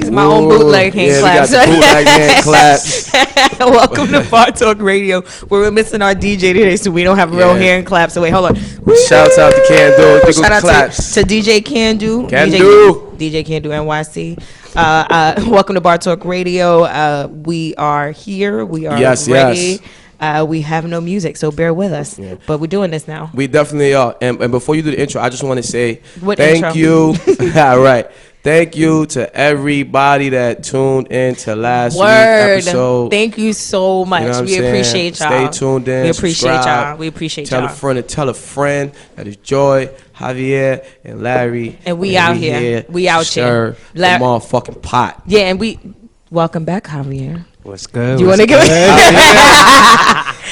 These are my own bootleg hand claps. We got the bootleg hand claps. Welcome to Bar Talk Radio, where we're missing our DJ today, so we don't have real hand claps. So wait, hold on. Shouts out to Candu. Shout out to DJ Candu. DJ Candu NYC. Welcome to Bar Talk Radio. We are here. We are ready. We have no music, so bear with us. Yeah. But we're doing this now. We definitely are. And before you do the intro, I just want to say thank you. All right. Thank you to everybody that tuned in to last week's episode. Thank you so much. You know we appreciate y'all. Stay tuned in. We appreciate y'all. We appreciate y'all. Tell a friend. That is Joy, Javier, and Larry. And we out here. We out here. The motherfucking pot. Yeah, and we welcome back, Javier. What's good? You want to go?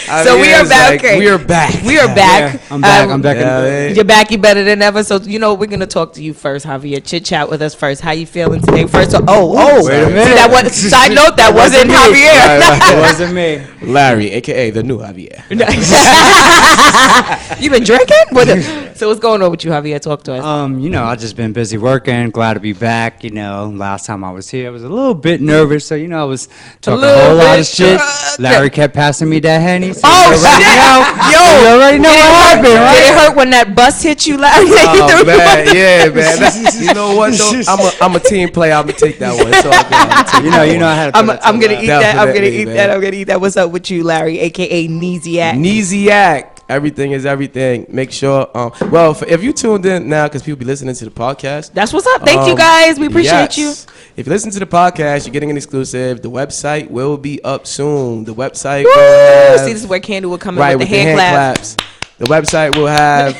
So we are back. Like, we are back. We are back. Yeah, I'm back. I'm back. You're back. You better than ever. So we're gonna talk to you first, Javier. Chit chat with us first. How you feeling today? First, wait a minute. See, that was side note. That wasn't Javier. It wasn't me. Larry, aka the new Javier. You been drinking? So what's going on with you, Javier? Talk to us. I've just been busy working. Glad to be back. Last time I was here, I was a little bit nervous. So I was talking a whole lot of shit. Larry kept passing me that Henny. So you already know what happened, right? Did it hurt when that bus hit you, Larry? Oh, man, yeah, man. You know what, though? I'm a team player. I'm going to take that one. So I had to I'm going to eat that. I'm going to eat that. What's up with you, Larry, a.k.a. Neesiac? Neesiac. Everything is everything. Make sure, if you tuned in now, because people be listening to the podcast. That's what's up. Thank you, guys. We appreciate you. If you listen to the podcast, you're getting an exclusive. The website will be up soon. The website see, this is where Candy will come in with the hand claps. The website will have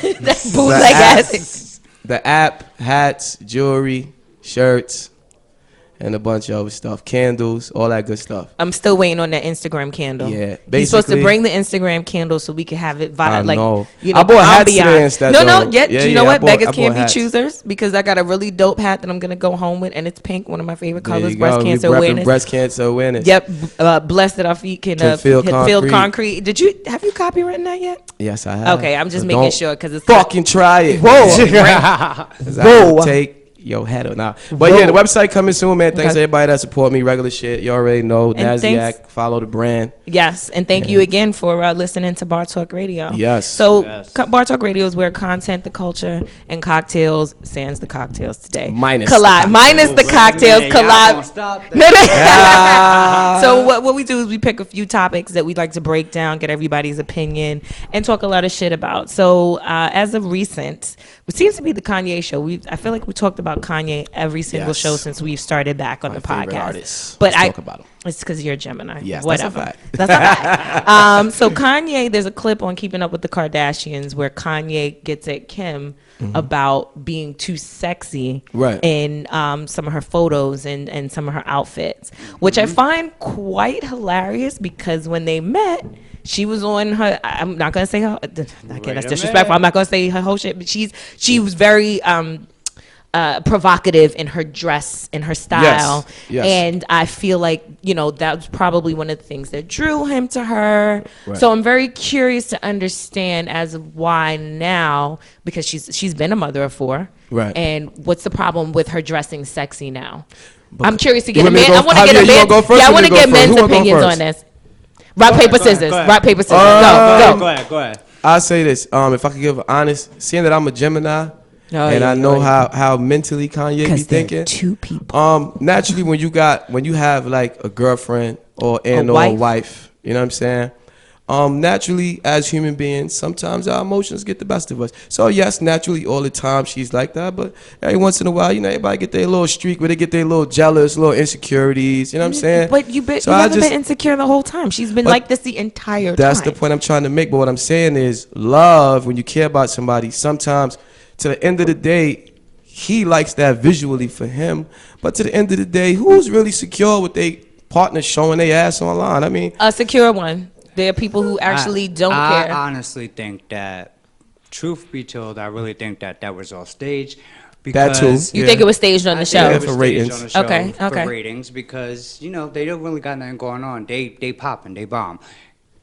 the app, hats, jewelry, shirts, and a bunch of other stuff, candles, all that good stuff. I'm still waiting on that Instagram candle. Yeah, basically, you're supposed to bring the Instagram candle so we can have it I bought hats today instead. You know what? Beggars can't be choosers, because I got a really dope hat that I'm gonna go home with, and it's pink, one of my favorite colors. Breast cancer awareness. Yep. Blessed that our feet can feel concrete. Have you copywritten that yet? Yes, I have. Okay, I'm just making sure because it's fucking try it. Whoa. Take your head or not. But the website coming soon, man. Thanks to everybody that support me. Regular shit. You already know. Nasdaq. Follow the brand. Yes. And thank you again for listening to Bar Talk Radio. Yes. So Bar Talk Radio is where content, the culture, and cocktails, sans the cocktails today. Minus the cocktails. Collide. So what we do is we pick a few topics that we'd like to break down, get everybody's opinion, and talk a lot of shit about. So as of recent, it seems to be the Kanye show. I feel like we talked about Kanye every single show since we've started back on the podcast. But talk about him. It's because you're a Gemini. Yes, whatever. That's a fact. So Kanye, there's a clip on Keeping Up with the Kardashians where Kanye gets at Kim about being too sexy in some of her photos and some of her outfits, which I find quite hilarious because when they met, she was on her. I'm not gonna say her. Okay, that's disrespectful. I'm not gonna say her whole shit. But she was very provocative in her dress and her style. Yes. And I feel like that was probably one of the things that drew him to her. Right. So I'm very curious to understand as of why now, because she's been a mother of 4. Right. And what's the problem with her dressing sexy now? I'm curious to get a man. I want to get a man. I want to get men's opinions on this. Rock, paper, scissors. Rock, paper, scissors. Go ahead. I'll say this. If I could give an honest, seeing that I'm a Gemini, I know how mentally Kanye be thinking. Two people. Naturally, when you have like a girlfriend or a wife, you know what I'm saying? Naturally, as human beings, sometimes our emotions get the best of us. So yes, naturally, all the time she's like that. But every once in a while, everybody get their little streak where they get their little jealous, little insecurities. You know what I'm saying? But you've never been insecure the whole time. She's been like this the entire time. That's the point I'm trying to make. But what I'm saying is, love, when you care about somebody, sometimes to the end of the day, he likes that visually for him. But to the end of the day, who's really secure with their partner showing their ass online? I mean, a secure one. There are people who actually don't care. I honestly think that, truth be told, I really think that was all staged. That too. You think it was staged on the show? Yeah, for ratings. For ratings, because they don't really got nothing going on. They popping, they bomb.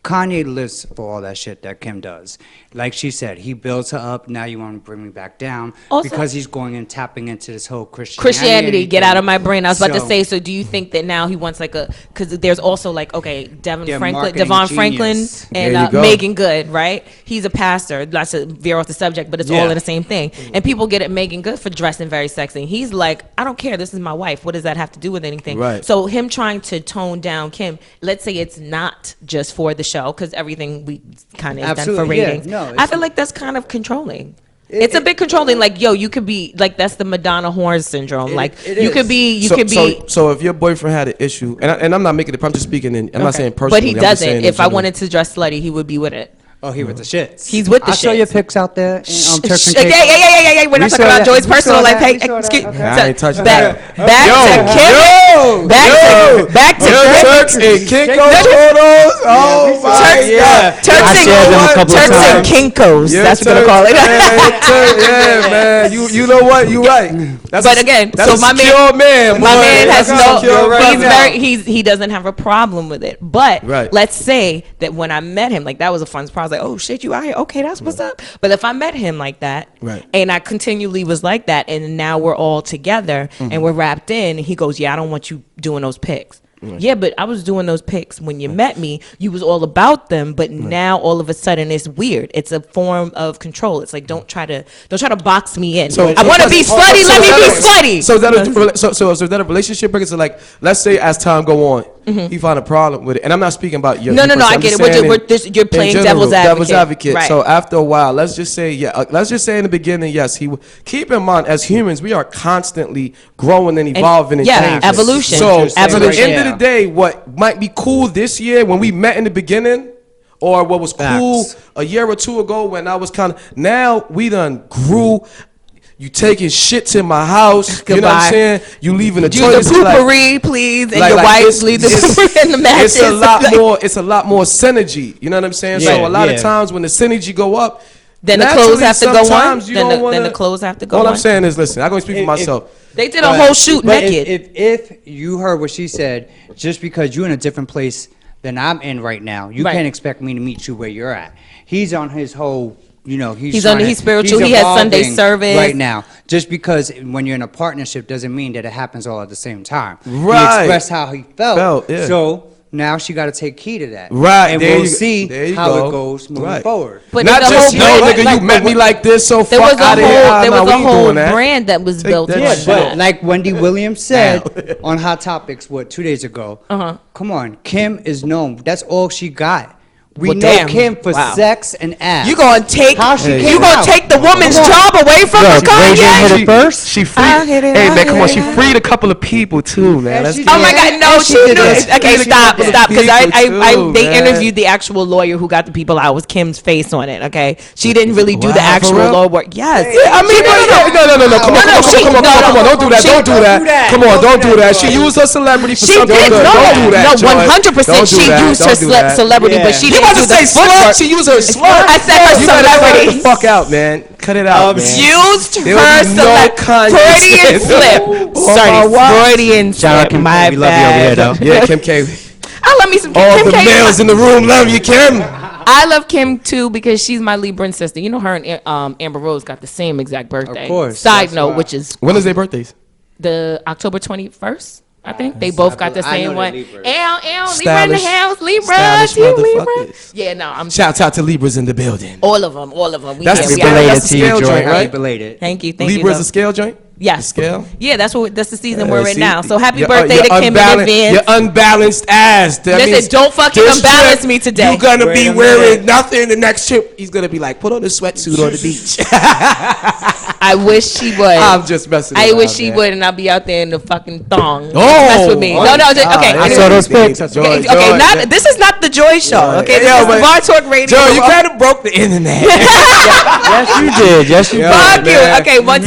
Kanye lives for all that shit that Kim does. Like she said, he builds her up. Now you want to bring me back down also, because he's going and tapping into this whole Christianity. Get out of my brain. I was about to say. So do you think that now he wants like a? Because there's also like Devon Franklin, and Megan Good, right? He's a pastor. Not to veer off the subject, but it's all in the same thing. And people get at Megan Good for dressing very sexy. He's like, I don't care. This is my wife. What does that have to do with anything? Right. So him trying to tone down Kim. Let's say it's not just for the show, because everything we kind of is done for ratings. I feel like that's kind of controlling. It's a bit controlling. Like, yo, you could be like, that's the Madonna Horn syndrome. You could be. So if your boyfriend had an issue, and I'm not making it, I'm just speaking. I'm not saying personally. But he doesn't. If I wanted to dress slutty, he would be with it. Oh, he with the shits. He's with the shits. I'll show you pics out there. Yeah. We're not talking about Joy's personal life. Hey, excuse me. I ain't touching that. Back to Turks and Kinkos photos. Oh my God. Turks and Kinkos. That's what I'm gonna call it. Yeah, man. You know what? You right. But again, so my man has no. He doesn't have a problem with it. But let's say that when I met him, like that was a fun surprise. Like, oh shit, you out here? Okay, that's what's up. But if I met him like that, and I continually was like that, and now we're all together and we're wrapped in, and he goes, yeah, I don't want you doing those pics. Yeah, but I was doing those pics when you met me. You was all about them, but now all of a sudden it's weird. It's a form of control. It's like don't try to box me in. So I want to be slutty. Let me be slutty. So is that a relationship breaker? So like, let's say as time go on, he find a problem with it, and I'm not speaking about you. No, I get it. You're playing devil's advocate. Right. So after a while, let's just say in the beginning, yes, keep in mind as humans, we are constantly growing and evolving and changing. Evolution. So at the end of the day, what might be cool this year when we met in the beginning, or what was cool a year or two ago when I was kind of, now we done grew. You taking shit to my house. You know what I'm saying? You leaving the toilet. Do the poopery, please, and your wife leave the poopery in the mattress. It's a lot more synergy. You know what I'm saying? So a lot of times when the synergy go up, then the clothes have to go on. Then the clothes have to go on. All I'm saying is, listen, I'm going to speak for myself. They did a whole shoot naked. If you heard what she said, just because you're in a different place than I'm in right now, you can't expect me to meet you where you're at. He's on his whole, he's spiritual. He has Sunday service right now. Just because when you're in a partnership doesn't mean that it happens all at the same time. Right. He expressed how he felt. So now she got to take heed to that. Right. And we'll see how it goes moving forward. But not just, nigga, you met me like this, so fuck out of here. There was a whole brand that was built. But like Wendy Williams said on Hot Topics, 2 days ago, come on, Kim is known. That's all she got. We know Kim for sex and ass. You gonna take the woman's job away from her? Kanye hit it first. She freed. Hey man, come on. She freed a couple of people too, man. Oh my God, no, she did. Okay, stop. Because they interviewed the actual lawyer who got the people out with Kim's face on it. Okay, she didn't really do the actual law work. Yes. I mean, no. Come on. Don't do that. Come on, don't do that. She used her celebrity for something good. Don't do that. No, 100%. She used her celebrity, but she didn't. You about to say slut? She used her slut. I said her celebrity. Cut the fuck out, man. Cut it out, man. Used her celebrity. Freudian slip. Sorry, Freudian slip. My bad. We love you over here, though. Yeah, Kim K. I love me some Kim. All the males in the room love you, Kim. I love Kim too because she's my Libran sister. You know, her and Amber Rose got the same exact birthday. Of course. Side note, which is when is their birthdays? The October 21st. I think they both got the same one. Libra in the house. Libra. Yeah, no, I'm. Shout out to Libras in the building. All of them. That's related to your joint, right? Related. Thank you. Libra's a scale joint. Yes. Scale. Yeah, that's the season we're in now. So happy birthday to Kim in advance. Your unbalanced ass. Listen, don't fucking unbalance me today. You're gonna be wearing nothing. The next trip, he's gonna be like, put on a sweatsuit on the beach. I wish she would. I'm just messing. I wish she would, and I'll be out there in the fucking thong. Oh, mess with me. No. Okay. I saw those pics. Okay. This is not the Joy Show. Okay. This is Bar Talk Radio. Joe, you kind of broke the internet. Yes, you did. Yes, you did. Fuck you. Okay. Look.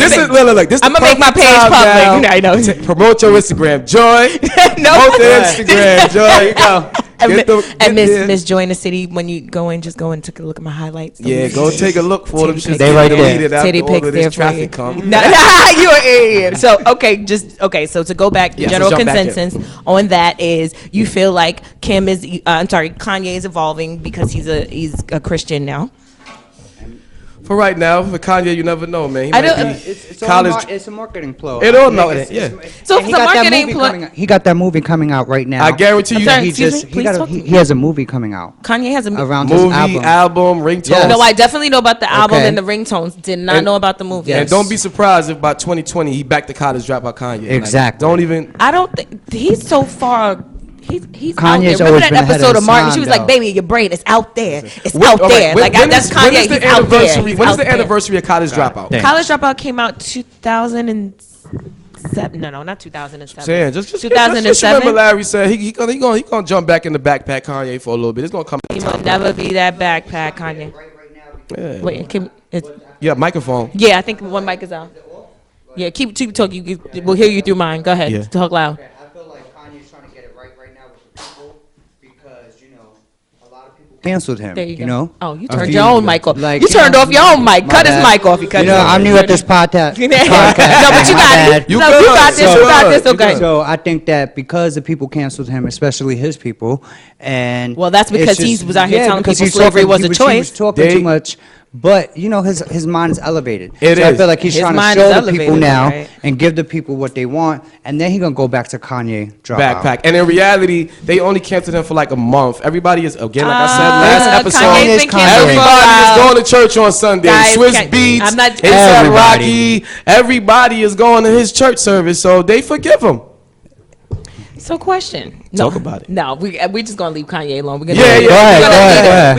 This I'm gonna make my page public. I know. Promote your Instagram, Joy. Promote the Instagram, Joy. There you go. And Miss Joy in the City, when you go in, just go and take a look at my highlights. Yeah, go take a look for them. They right there. Titty pics there for you. Come. You're an idiot. So So to go back, the general consensus on that is you feel like Kanye is evolving because he's a Christian now. For right now, for Kanye, you never know, man. It's a marketing ploy. It all know it. Yeah. So it's a marketing ploy. He got that movie coming out right now. I guarantee you. He has a movie coming out. Kanye has a around movie, his album, ringtones. Yes. No, I definitely know about the album and the ringtones. Did not know about the movie. And don't be surprised if by 2020 he back to college dropout Kanye. Exactly. Like, don't even. I don't think he's so far. He's Kanye's out there. Remember that always been episode of Martin? She was though. like, "Baby, your brain is out there. It's out there." Like that's Kanye. He's out there. When is the anniversary of College Dropout? College Dropout came out 2007. No, not 2007. Saying, just 2007. Just remember, Larry said he gonna jump back in the backpack Kanye for a little bit. It's gonna come. He will never be that backpack Kanye. Yeah. Wait, Microphone. Yeah, I think one mic is out. Yeah, keep talking. We'll hear you through mine. Go ahead. Yeah. Talk loud. Canceled him. There you go. Know? Oh, you turned your own mic off. Like, you turned off your own mic. Cut his mic off. I'm new at this podcast. No, but you got it. You got this. Okay. So I think that because the people canceled him, especially his people, and well, that's because he was out here telling people slavery was a choice. He was talking too much. But his mind is elevated. I feel like he's trying to show the people now and give the people what they want, and then he's gonna go back to Kanye backpack. And in reality, they only canceled him for like a month. Everybody is like I said last episode. Everybody is going to church on Sunday. Swiss Beats, A$AP Rocky. Everybody is going to his church service, so they forgive him. So question. Talk about it. No, we're just gonna leave Kanye alone. We're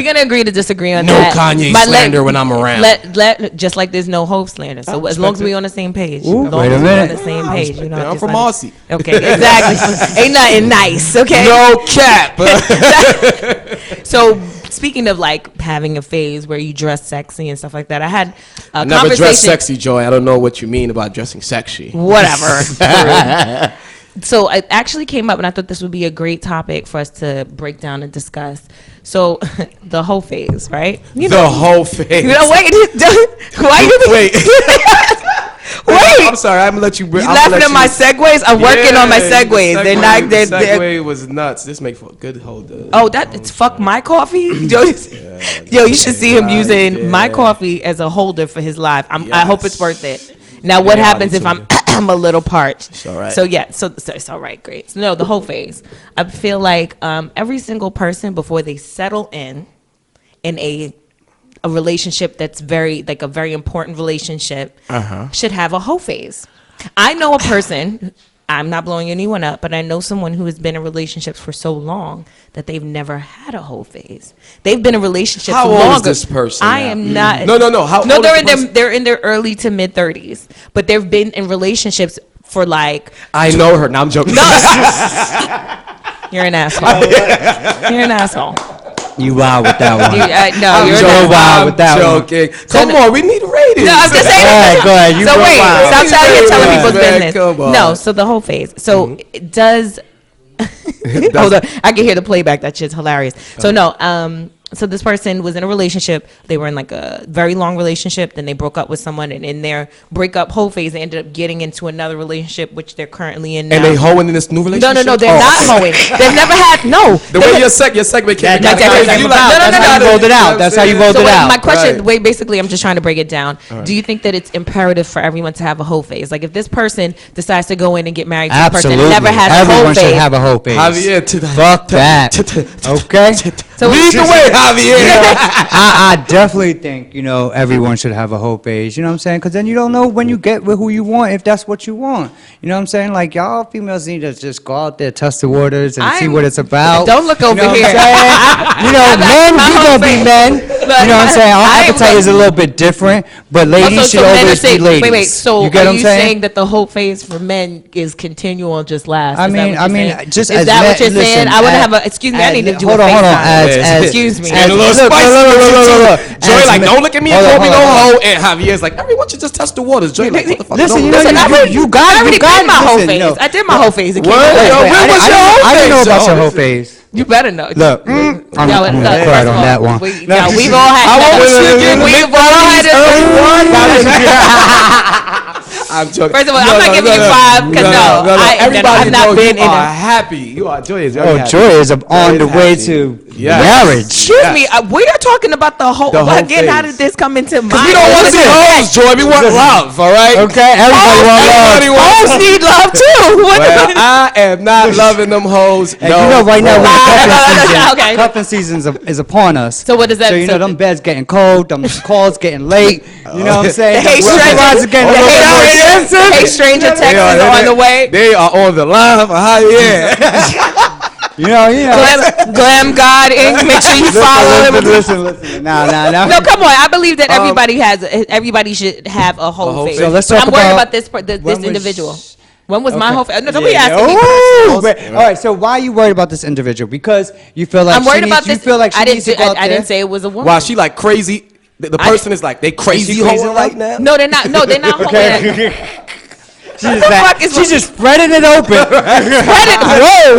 gonna agree to disagree on that. No Kanye slander when I'm around. Just like there's no Hope slander. So as long as we on the same page. Wait a minute. On the same page. I'm from Aussie. Okay, exactly. Ain't nothing nice. Okay. No cap. So speaking of like having a phase where you dress sexy and stuff like that, I had a never dressed sexy, Joy. I don't know what you mean about dressing sexy. Whatever. So it actually came up, and I thought this would be a great topic for us to break down and discuss. So the whole phase, right? The whole phase. Wait. Why you? Wait. Wait. I'm sorry. I'm gonna let you. You laughing at my segues? I'm working on my segues. They're not. The segue was nuts. This makes for a good holder. Oh, it's fuck my coffee. Yo, you should see him using my coffee as a holder for his live. I hope it's worth it. Now, what happens if I'm a little parched? It's all right. So yeah, so it's all right, great. So no, the whole phase. I feel like every single person before they settle in a relationship that's very like a very important relationship should have a whole phase. I know a person. I'm not blowing anyone up, but I know someone who has been in relationships for so long that they've never had a whole phase. They've been in relationships How longer. old is this person? I am not. No. How old they're in their early to mid 30s, but they've been in relationships for like. I know her. Now I'm joking. No. You're an asshole. You're an asshole. You wild with that one. You're so wild with that joking. Come on, we need ratings. No, I was gonna say go ahead. So wait, stop telling people's business. Come on. No, so the whole phase. So it does. Hold on, I can hear the playback. That shit's hilarious. So no, so this person was in a relationship. They were in like a very long relationship. Then they broke up with someone, and in their breakup whole phase, they ended up getting into another relationship, which they're currently in now. And they hoeing in this new relationship? No, they're not hoeing. They've never had The way your segment came. That's how you rolled it out. That's how you rolled it out. My question, basically, I'm just trying to break it down. Do you think that it's imperative for everyone to have a whole phase? Like if this person decides to go in and get married to a person and never has a whole phase. Everyone should have a whole phase. Javier, to the fuck that. Okay. So lead the way, Javier. I definitely think, everyone should have a whole phase. You know what I'm saying? Because then you don't know when you get with who you want, if that's what you want. You know what I'm saying? Like, y'all females need to just go out there, test the waters, and see what it's about. Don't look over here. Men, we gonna be men. You know what I'm saying? Our appetite is a little bit different, but ladies should always be ladies. Wait. So you get are what I'm you saying that the whole phase for men is continual and just last? I mean, just is as that what you're listen, saying? I want to have a. Excuse me. I need to do hold a on. Excuse me. And a little spicy. Joy like, don't look at me and call me no hoe. And Javier's like, everyone should just test the waters. Joy like, what the fuck? Listen, you got my whole phase. I did my whole phase. When was your whole phase? I didn't know about your whole phase. You better know. Look, I'm right on that one. We've all had. We've all had. I'm joking. First of all, I'm not giving you 5 because everybody I've not been in you are a happy. You are Joy is Joy is on the way to marriage. Excuse me, we are talking about the whole. Again, how did this come into my? We don't want to see hoes, Joy. We want love. All right. Okay. Everybody wants love. Hoes need love too. Well, I am not loving them hoes. And you know, right now Okay. cuffing season is upon us. So what does that? So you know, them beds getting cold, them calls getting late. You know what I'm saying? The Hey Stranger texts is on the way. They are on the line. You know. Glam God Inc. Make sure you follow him. Listen. No. No, come on. I believe that everybody should have a whole face. So let's talk I'm worried about this individual. When was my whole face? No, don't be asking me. All right. So why are you worried about this individual? Because you feel like I'm worried about this. You feel like she needs to go out there. I didn't say it was a woman. Wow, she like crazy. The person is like, they crazy hoeing right now? No, they're not. No, they're not hoeing. She's just spreading it open.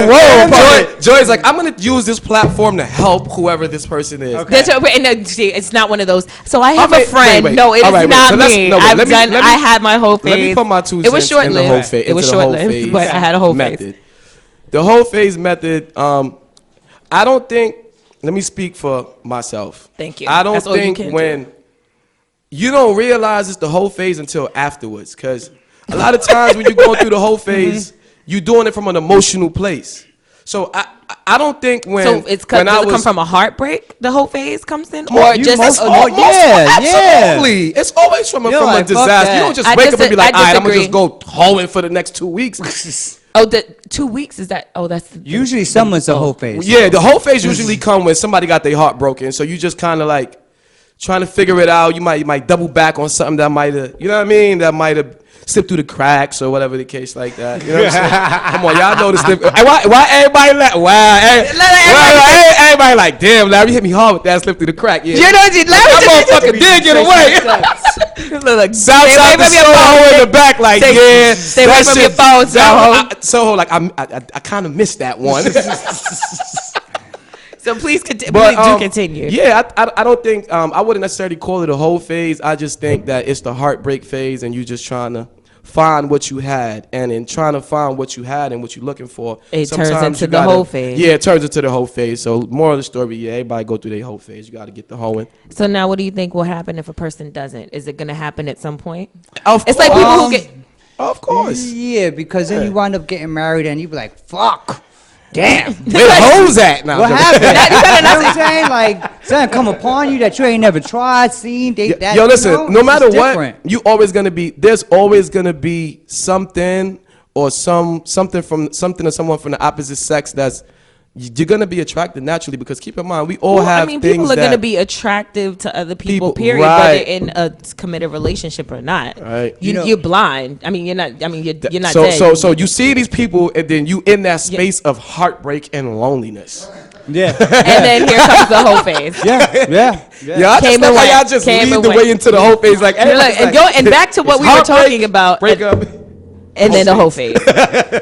Whoa. Joy's like, I'm going to use this platform to help whoever this person is. Okay. See, it's not one of those. So I have a friend. Wait. No, it is not me. I had my whole phase. Let me put my 2 cents It was short-lived. in the whole phase. It was short-lived, but I had a whole phase. The whole phase method, I don't think, let me speak for myself. Thank you. I don't think when you don't realize it's the whole phase until afterwards, because a lot of times when you're going through the whole phase, you're doing it from an emotional place. So I don't think when. So does it come from a heartbreak? The whole phase comes in, or just absolutely. It's always from a disaster. You don't just wake up and be like, all right, I'm gonna just go hoeing for the next 2 weeks. Oh, the 2 weeks is that? Oh, that's usually someone's the whole phase. Yeah, the whole phase usually come when somebody got their heart broken. So you just kind of like trying to figure it out. You might double back on something that might have, you know what I mean? That might have slipped through the cracks or whatever the case like that. You know what I'm saying? Come on, y'all know this. Why everybody like? Wow, everybody like, damn, Larry hit me hard with that slip through the crack. Yeah, you know, that motherfucker did get away. Southside the Soho in the back, like stay away from your phone, Soho. Like I kind of missed that one. So please continue. Yeah, I don't think I wouldn't necessarily call it a whole phase. I just think that it's the heartbreak phase, and you just trying to find what you had, and in trying to find what you had and what you're looking for, it turns into the whole phase. Yeah, it turns into the whole phase. So moral of the story, yeah, everybody go through their whole phase. You got to get the hoeing. So now, what do you think will happen if a person doesn't? Is it going to happen at some point? It's like people who get. Of course. Yeah, because then you wind up getting married, and you be like, fuck. Damn, where the hoes at now? What happened? You know what I'm saying? Like, something come upon you that you ain't never tried, seen. Yo, listen, no matter what, you always gonna be. There's always gonna be something or something or someone from the opposite sex that's you're gonna be attracted naturally, because keep in mind we all have things people are gonna be attractive to other people period, right. Whether in a committed relationship or not. Right. You're blind. I mean, you're not dead. So you see these people, and then you in that space of heartbreak and loneliness. Yeah. And then here comes the whole phase. Yeah. I just like how y'all just lead the way into the whole phase. Like, and back to what we were talking about. Break up. And then the whole phase.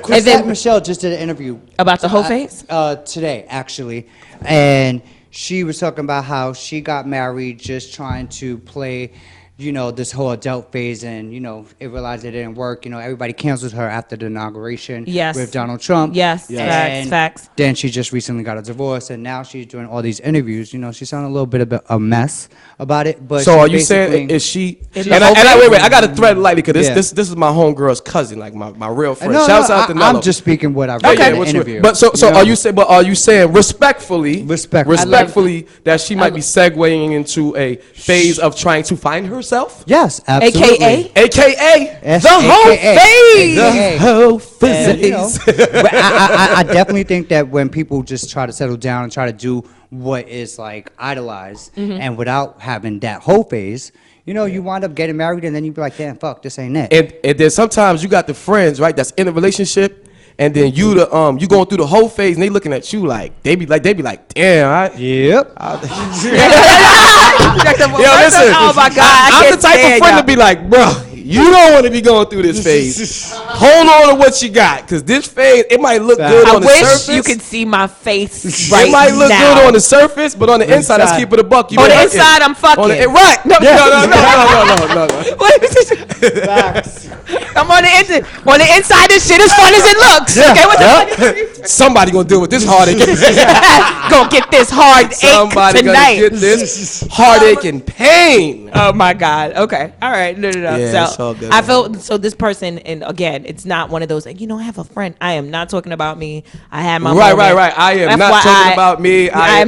And then Michelle just did an interview about the whole phase today, actually, and she was talking about how she got married just trying to play, this whole adult phase, and it realized it didn't work. Everybody canceled her after the inauguration with Donald Trump. Yes. Facts. Then she just recently got a divorce, and now she's doing all these interviews. She sounded a little bit of a mess about it. But so are you saying is she? Wait, I got to thread lightly, because this is my homegirl's cousin, like my real friend. Shouts out to Nello. I'm just speaking what I read in the interview. But so are you saying respectfully that she might be segueing into a phase of trying to find herself? Yes, absolutely. AKA the whole phase. The whole phase. I definitely think that when people just try to settle down and try to do what is like idolized, and without having that whole phase, you wind up getting married, and then you be like, damn, fuck, this ain't it. And then sometimes you got the friends, right, that's in a relationship, and then you going through the whole phase, and they looking at you like they be like, damn, yep. Yo, listen, oh my God, I'm the type of friend to be like, bro, You don't want to be going through this phase. Hold on to what you got, because this phase, it might look good on the surface. I wish you could see my face right now. It might look good on the surface, but on the inside, let's keep it a buck. On the inside, I'm fucking. Right. No. Facts. I'm on the inside. On the inside, this shit as fun as it looks. Yeah. Okay, what the fuck? Somebody gonna deal with this heartache. Gonna get this heartache Somebody tonight. gonna get this heartache and pain. Oh my God. Okay. All right. No. Yeah, so it's all good, I felt so this person, and again, it's not one of those like, I have a friend. I am not talking about me. I had my right. moment. I am not talking about me. I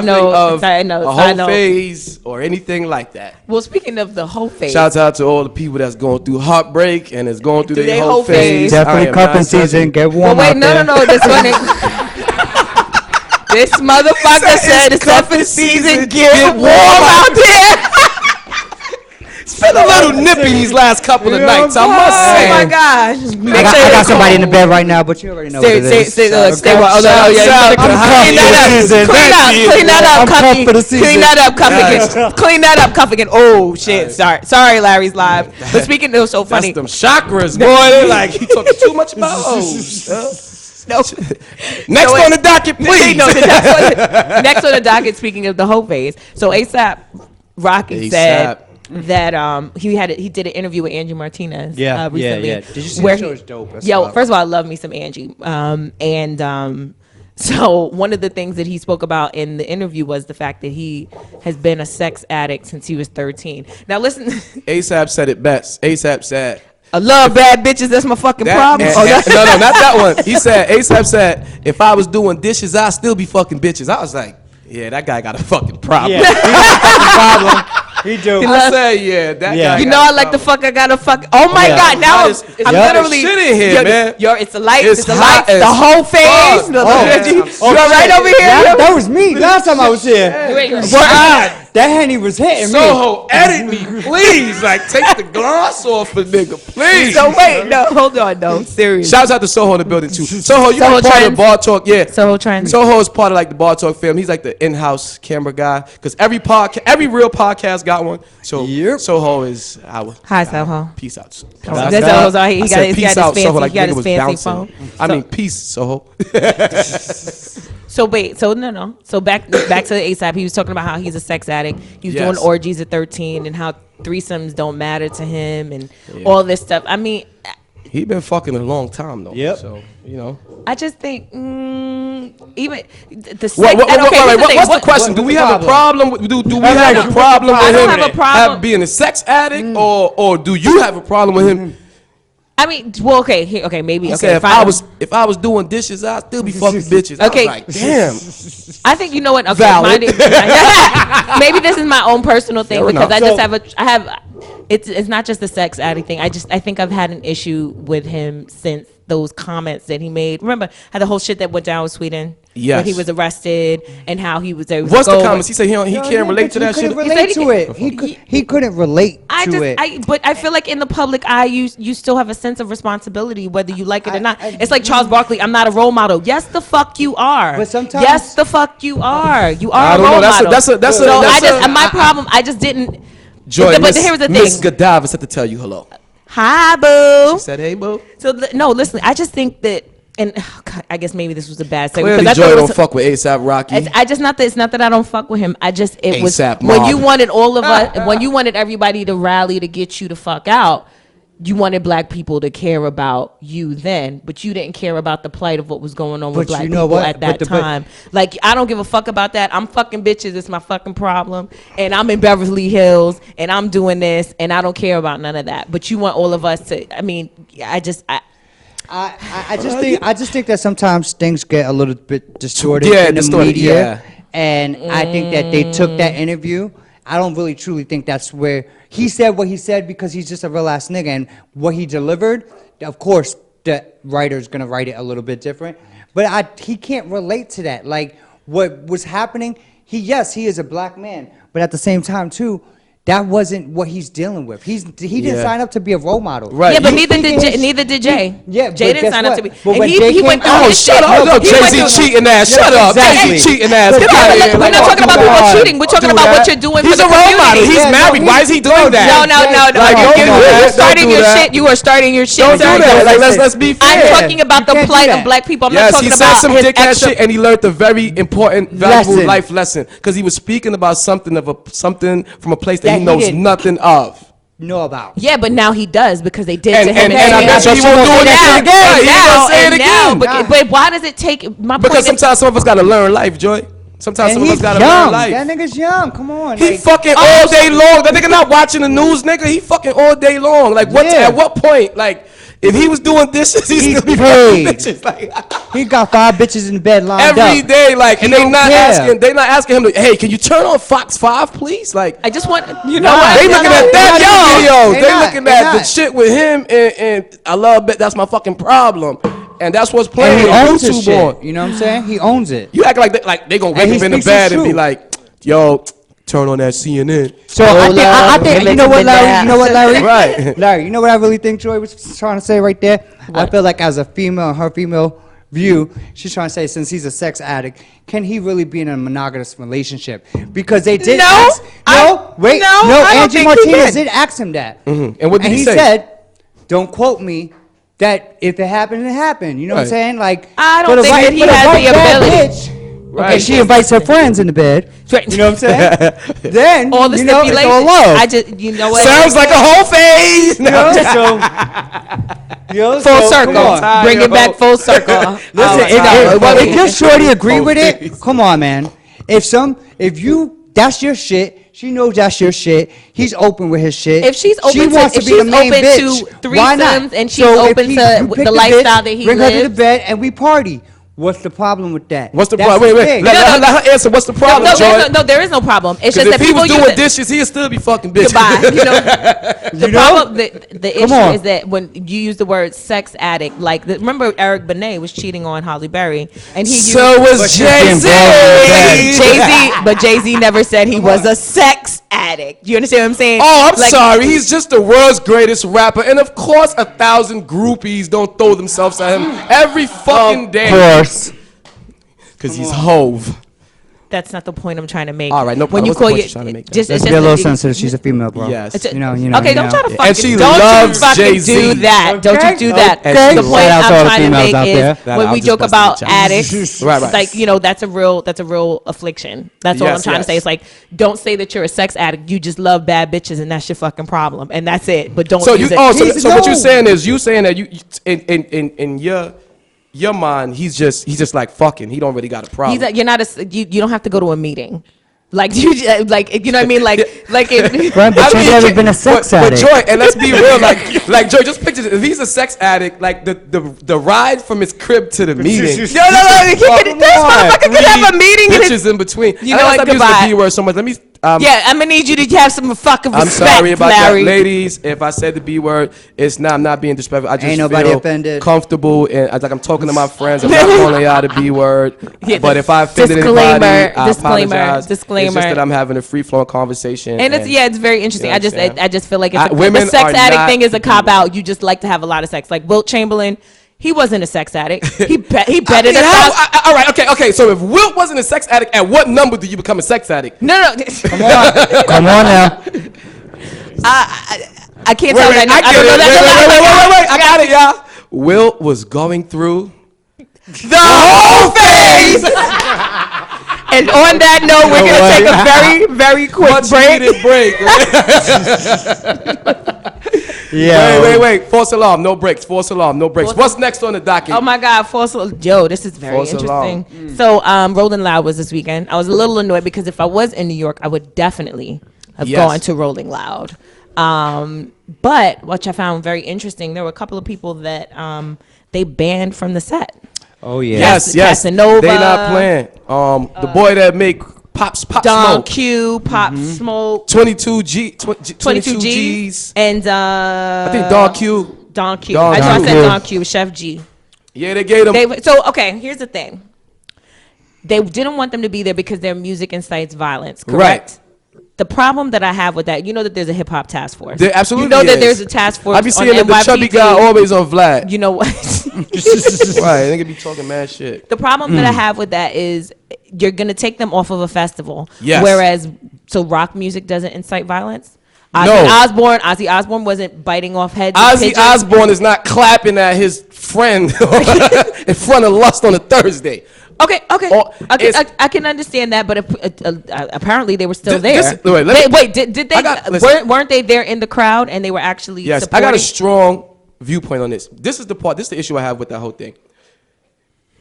know nothing of a whole phase or anything like that. Well, speaking of the whole phase, shouts out to all the people that's going through heartbreak and is going through their whole phase. Definitely cuffing season. Get warm out there. No. This one. This motherfucker said it's cuffing season. Get warm out there. It's been a little nippy these last couple of nights, I must say. Oh my gosh. I got somebody in the bed right now, but you already know what it is. Stay well. Clean that up, Cuff again. Oh shit. Sorry, Larry's live. But speaking, it was so funny. That's them chakras, boy. They're like, you talking too much about No. Next on the docket, please. Next on the docket, speaking of the whole phase. So A$AP Rocky said that he did an interview with Angie Martinez recently. Yeah. Did you see the show? It's dope. First of all, I love me some Angie. So one of the things that he spoke about in the interview was the fact that he has been a sex addict since he was 13. Now listen. A$AP said it best. A$AP said, I love bad bitches. That's my fucking problem. No, not that one. He said, A$AP said, if I was doing dishes, I'd still be fucking bitches. I was like, yeah, that guy got a fucking problem. Yeah, he got a fucking problem. He do. I said, that guy. You know, I like the fuck. I got to fuck. Oh my God! Now I'm literally shit in here, man. It's the lights. It's the lights. The whole phase. You're right over here. That was me last time I was here. That Henny was hitting me. Soho, edit me, please. Like, take the gloss off a nigga, please. So wait, no, hold on, no, serious. Shouts out to Soho in the building too. Soho, you are part of the Bar Talk, yeah. Soho Trends. Soho is part of like the Bar Talk family. He's like the in-house camera guy because every real podcast got one. So Soho is our. Hi, Soho. Peace out. Soho. He got his fancy. Soho, like he got his fancy bouncing. phone. I mean, peace, Soho. So wait, so back to the A$AP. He was talking about how he's a sex addict. He was doing orgies at 13 and how threesomes don't matter to him and all this stuff. I mean, he been fucking a long time though. Yep. So I just think even the sex. What's the question? Do we have a problem? Do we have a problem with him being a sex addict, or do you have a problem with him? I mean, well, okay, maybe. Okay, if I was doing dishes, I'd still be fucking bitches. Okay, I was like, damn. I think you know what? Okay, valid. Maybe this is my own personal thing because I have. It's not just the sex addict thing. I think I've had an issue with him since those comments that he made. Remember how the whole shit that went down with Sweden? Yes. When he was arrested and how he was able What's the comments? He said he can't relate to that shit. He couldn't relate to it. But I feel like in the public eye, you still have a sense of responsibility whether you like it or not. It's like Charles Barkley. I'm not a role model. Yes, the fuck you are. But sometimes. Yes, the fuck you are. You are a role model. My problem. I just didn't. Joy, but here's the thing. Miss Godiva said to tell you hello. Hi, boo. She said, hey, boo. So, no, listen, I just think that, and I guess maybe this was a bad segment. Clearly, Joy don't fuck with A$AP Rocky. It's not that I don't fuck with him. It was A$AP when you wanted all of us, when you wanted everybody to rally to get you to fuck out, you wanted black people to care about you then, but you didn't care about the plight of what was going on with black people at that time. Like, I don't give a fuck about that. I'm fucking bitches. It's my fucking problem. And I'm in Beverly Hills and I'm doing this and I don't care about none of that. But you want all of us to, I mean, I just think that sometimes things get a little bit distorted in the media. Yeah. And I think that they took that interview. I don't really truly think that's where he said what he said because he's just a real ass nigga. And what he delivered, of course, the writer's going to write it a little bit different. But he can't relate to that. Like, what was happening, he is a black man. But at the same time, too, that wasn't what he's dealing with. He didn't sign up to be a role model. Right. Yeah, but neither did Jay. Jay didn't sign up to be. But and he went through his shit. Shut up. Jay-Z cheating ass. Shut up. Jay-Z cheating ass. Get out of here. We're not talking about people cheating. We're talking about what you're doing for the community. He's a role model. He's married. Why is he doing that? No. You're starting your shit. You are starting your shit. Don't do that. Let's be fair. I'm talking about the plight of black people. I'm not talking about he said some dick ass shit, and he learned a very important, valuable life lesson because he was speaking about something from a place that he knows nothing of. Know about. Yeah, but now he does because they did to him. And I bet you he won't do it again. He won't say it again. But why does it take my point? Because sometimes some of us gotta learn life, Joy. Sometimes some of us gotta learn life. That nigga's young. Come on. He fucking all day long. That nigga not watching the news, nigga. He fucking all day long. Like what? At what point? Like. If he was doing dishes, he's still be fucking bitches. Like he got 5 bitches in the bed lined every up. day. Like, and they not asking him to, hey, can you turn on Fox 5, please? Like, I just want what? They looking at that video. They looking at the shit with him, and I love it. That's my fucking problem. And that's what's playing on YouTube. You know what I'm saying? He owns it. You act like they gonna wake up in the bed and be like, yo. Turn on that CNN. So I think you know what, Larry? Right. Larry, you know what I really think Joy was trying to say right there? What? I feel like as a female, her female view, she's trying to say since he's a sex addict, can he really be in a monogamous relationship? Because they did Angie Martinez did ask him that. Mm-hmm. And what did he say? He said, don't quote me, that if it happened, it happened. You know what I'm saying? Like, I don't think that he has the ability. Right. Okay, she invites her friends in the bed. You know what I'm saying? Then all the stipulations. It's all love. I just, you know what? Sounds like a whole phase. Full circle. Bring it back full circle. Listen, if your shorty agree with it, come on, man. That's your shit. She knows that's your shit. He's open with his shit. If she's open to threesomes and she's open to the lifestyle that he lives, bring her to the bed and we party. What's the problem with that? What's the problem? Wait. Let her answer. What's the problem, Joy? No, there is no problem. It's just that if he was doing dishes, he'd still be fucking bitches. Goodbye. The problem, the issue is that when you use the word sex addict, like remember Eric Benet was cheating on Holly Berry, and so was Jay-Z. But Jay-Z never said he was a sex addict. You understand what I'm saying? Oh, I'm sorry. He's just the world's greatest rapper, and of course, 1,000 groupies don't throw themselves at him every fucking day. Of course. Because he's Hove. That's not the point I'm trying to make. All right, no problem. When you call it, just be a little sensitive. She's a female, bro. Yes. You know. Okay, don't try to fucking. And she loves Jay-Z. Do that. Okay. Don't you do that. Okay. The point I'm trying to make is when we joke about addicts, right. like that's a real affliction. That's all I'm trying to say. It's like don't say that you're a sex addict. You just love bad bitches and that's your fucking problem, and that's it. But don't. So use it. So what you're saying is that you in your mind, he's just like fucking. He don't really got a problem. You don't have to go to a meeting. Like you know what I mean? Like if but you've never been a sex addict. But Joy, and let's be real, like Joy, just picture this. If he's a sex addict, like the ride from his crib to the meeting. This motherfucker could have a meeting. Bitches in between. You know what? Using the B word so much. Let me. I'm gonna need you to have some fucking respect. I'm sorry about Larry. that, ladies. If I said the B word, I'm not being disrespectful. I just ain't nobody offended. Comfortable, and I'm talking to my friends. I'm not calling y'all the B word. Yeah, but if I offended anybody, I apologize. Disclaimer. It's just that I'm having a free flowing conversation. And it's very interesting. You know I just feel like if the sex addict thing is a cop out, you just like to have a lot of sex. Like Wilt Chamberlain. He wasn't a sex addict. He betted all right, okay. So if Wilt wasn't a sex addict, at what number do you become a sex addict? No. Come on now. I can't tell that. I don't know that. Wait. I got it, y'all. Wilt was going through the whole phase. And on that note, we're gonna take a very, very quick break. Yeah. Wait. False alarm. No breaks. What's next on the docket? Oh my God, Yo, this is very interesting. So, Rolling Loud was this weekend. I was a little annoyed because if I was in New York, I would definitely have gone to Rolling Loud. But what I found very interesting, there were a couple of people that they banned from the set. Oh yeah. Yes. Casanova. They not playing. The boy that make Pop Don Smoke. Q, Pop Smoke. 22 G's. And I think Don Q. I said Don Q, Chef G. Yeah, they gave them. Here's the thing. They didn't want them to be there because their music incites violence, correct? The problem that I have with that, you know that there's a hip hop task force. There absolutely You know that is. there's a task force. I be seeing that the chubby guy always on Vlad. You know what? Right, they could be talking mad shit. The problem that I have with that is you're gonna take them off of a festival. Yes. Whereas, so rock music doesn't incite violence. No. Ozzy Osbourne wasn't biting off heads. Ozzy Osbourne is not clapping at his friend in front of Lust on a Thursday. Okay. I can understand that, but apparently they were still there. Did they? Weren't they there in the crowd and they were actually? Yes, supporting? I got a strong viewpoint on this. This is the issue I have with that whole thing.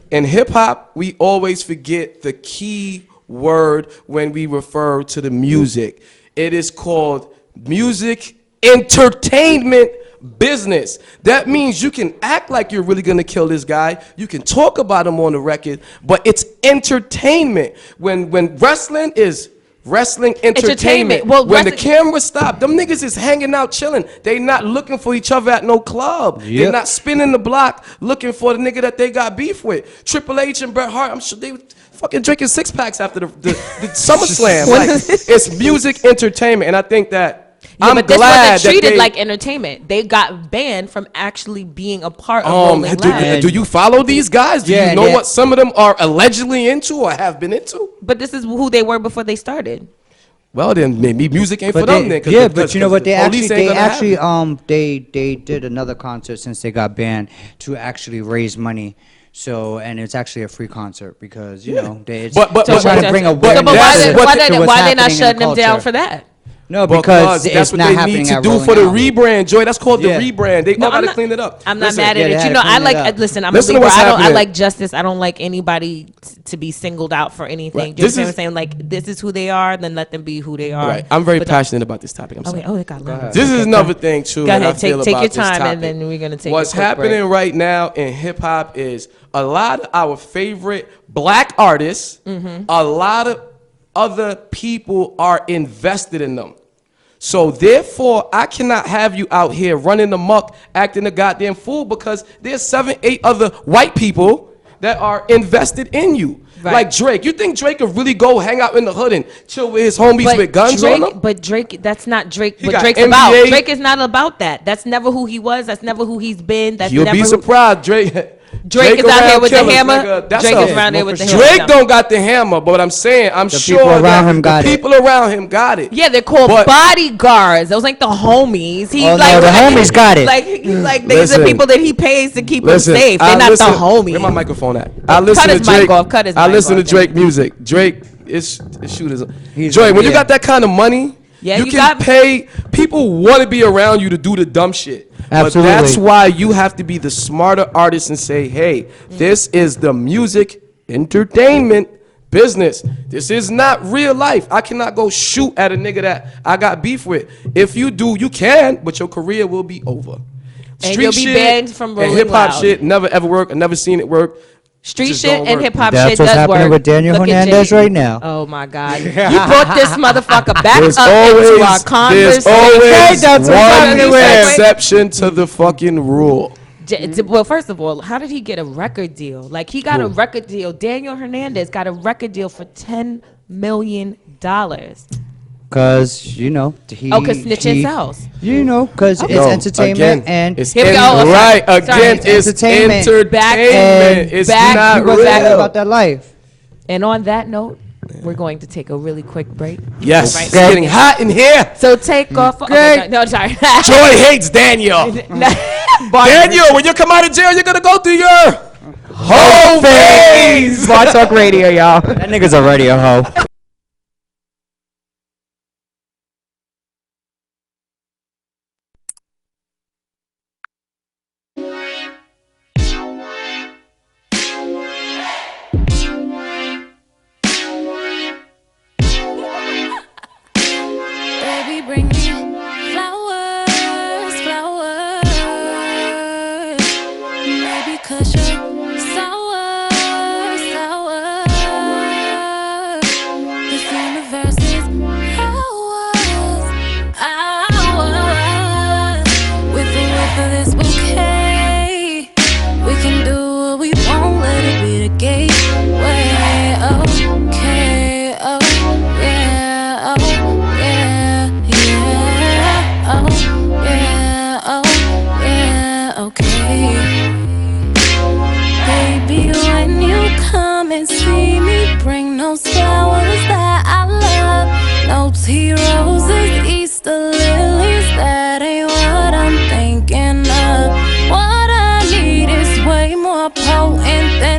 In hip hop, we always forget the key word when we refer to the music. It is called music entertainment business. That means you can act like you're really gonna kill this guy. You can talk about him on the record, but it's entertainment. When wrestling is wrestling entertainment. Well, when the camera stop, them niggas is hanging out chilling. They not looking for each other at no club. Yep. They're not spinning the block looking for the nigga that they got beef with. Triple H and Bret Hart, I'm sure they fucking drinking 6-packs after the SummerSlam. Like, it's music entertainment, and I think that. Yeah, but this wasn't treated like entertainment. They got banned from actually being a part of Rolling Loud. Do you follow these guys? Do you know what some of them are allegedly into or have been into? But this is who they were before they started. Well, then maybe music ain't for them then. Yeah, but you know what? They did another concert since they got banned to actually raise money. So, and it's actually a free concert because, you know, they're trying to bring awareness. Why they not shutting them down for that? No, because that's what they need to do for the rebrand, Joy. That's called the rebrand. They all gotta clean it up. I'm not mad at it. You know, I like. Listen, I'm a Libra. I like justice. I don't like anybody to be singled out for anything. Right. You know what I'm saying? Like, this is who they are. Then let them be who they are. Right. I'm very passionate about this topic. I'm sorry. Oh, it got loud. This is another thing too. Go ahead. Take your time, and then we're gonna take. What's happening right now in hip hop is a lot of our favorite black artists. A lot of other people are invested in them. So therefore, I cannot have you out here running amok, acting a goddamn fool, because there's 7, 8 other white people that are invested in you. Right. Like Drake. You think Drake could really go hang out in the hood and chill with his homies with guns on them? But Drake, that's not Drake. What Drake's about. Drake is not about that. That's never who he was. That's never who he's been. That's You'll be surprised, Drake is out here with the hammer. Drake is around here with the hammer. Drake don't got the hammer, but what I'm saying, I'm sure the people around him got it. Yeah, they're called bodyguards. Those ain't the homies. The homies got it. Like these are people that he pays to keep him safe. They're not the homies. Where my microphone at? I listen to Drake. I listen to Drake music. Drake is shooters. Drake, when you got that kind of money, you can pay. People want to be around you to do the dumb shit. Absolutely. But that's why you have to be the smarter artist and say, hey, this is the music entertainment business. This is not real life. I cannot go shoot at a nigga that I got beef with. If you do, you can, but your career will be over. And you'll be banned from Rolling Loud. And hip-hop shit never ever work. I've never seen it work. Street shit and hip hop That's shit does work. what's happening with Daniel Hernandez right now. Oh my God! You brought this motherfucker back up into our conversation. There's always one exception to the fucking rule. Well, first of all, how did he get a record deal? Like, he got a record deal. Daniel Hernandez got a record deal for $10 million. Because, you know, because snitching sells. You know, because it's entertainment. And it's it's entertainment. It's not real. About that life. And on that note, we're going to take a really quick break. Yes, it's getting hot in here. So take off. Okay, no, sorry. Joy hates Daniel. Daniel, when you come out of jail, you're going to go through your whole phase. Talk Radio, y'all. That nigga's already a hoe.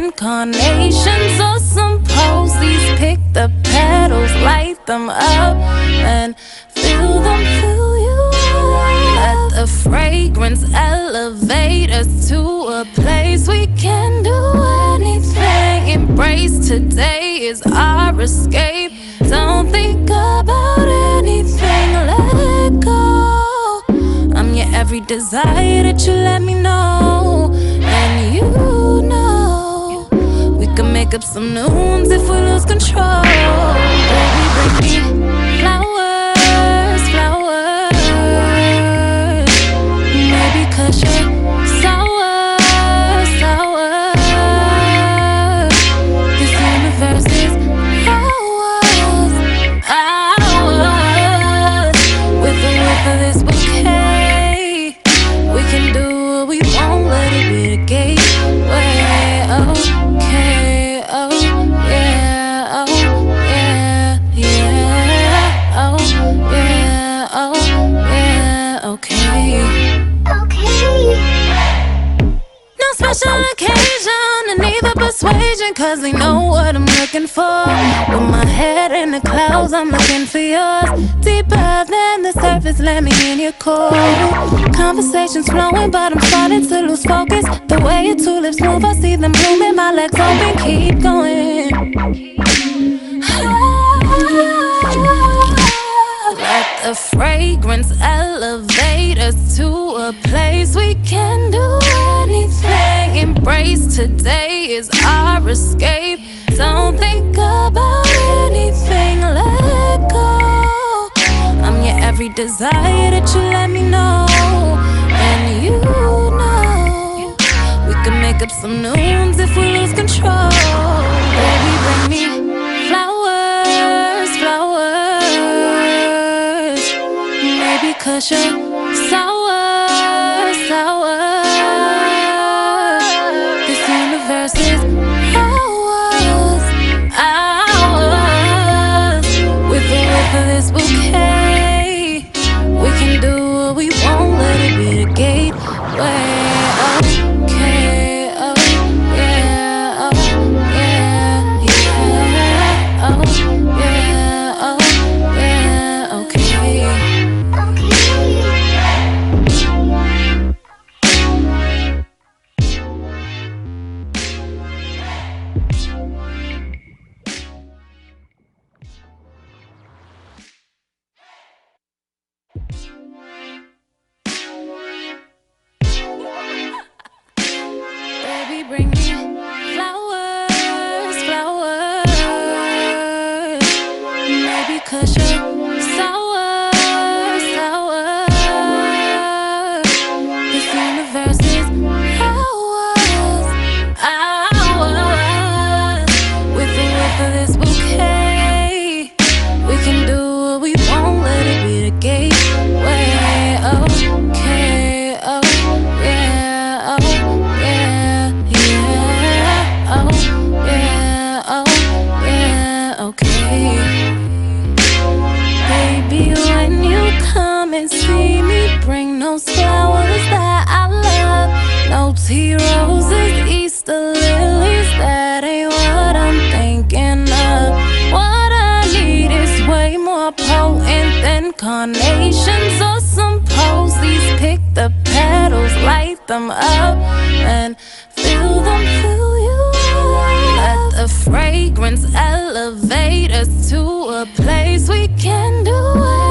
then carnations or some posies. Pick the petals, light them up, and feel them fill you up. Let the fragrance elevate us to a place we can do anything. Embrace today is our escape. Don't think about anything, let it go. I'm your every desire that you let me know. And you know we can make up some new ones if we lose control. Baby, bring me flowers, flowers. Maybe 'cause you're sour, sour. This universe is ours, ours. With the whip of this bouquet, we can do what we want, let it be the gateway. Okay, oh yeah, oh yeah, yeah, oh yeah, oh yeah, okay. No special occasion and neither persuasion, 'cause they know what I'm looking for. With my head in the clouds, I'm looking for yours. Deeper than the surface, let me in your core. Conversations flowing, but I'm starting to lose focus. The way your two lips move, I see them blooming. My legs open, keep going. Let the fragrance elevate us to a place we can do anything. Embrace today is our escape. Don't think about anything, let it go. I'm your every desire that you let me know. And you know we can make up some new ones if we lose control. Baby, bring me flowers, flowers. Maybe 'cause you're sour, sour. This universe is ours, ours. With the whip of this bouquet, we can do what we want, let it be the gateway. Okay, oh yeah, oh yeah, yeah, oh yeah, oh yeah, okay. Baby, bring me flowers, flowers. Maybe 'cause you're sour, sour. This universe is ours, ours. With the whip of this bouquet, we can do what we want, let it be the gateway. Okay, oh yeah, oh yeah, yeah, oh yeah, oh yeah, okay. Baby, when you come and see me, bring those flowers that I love. No tea roses, Easter lilies, that ain't what I'm thinking of. What I need is way more potent than carnations or some posies. Pick the petals, light them up, and feel them fill you up. Let the fragrance elevate us to a place we can do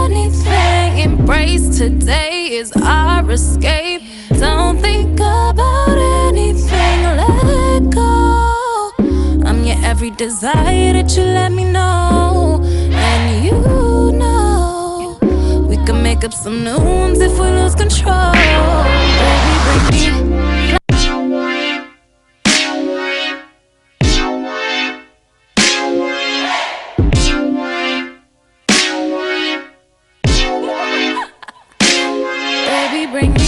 anything. Embrace today is our escape. Don't think about anything, let it go. I'm your every desire that you let me know. And you know we can make up some new ones if we lose control. Baby, bring me bring me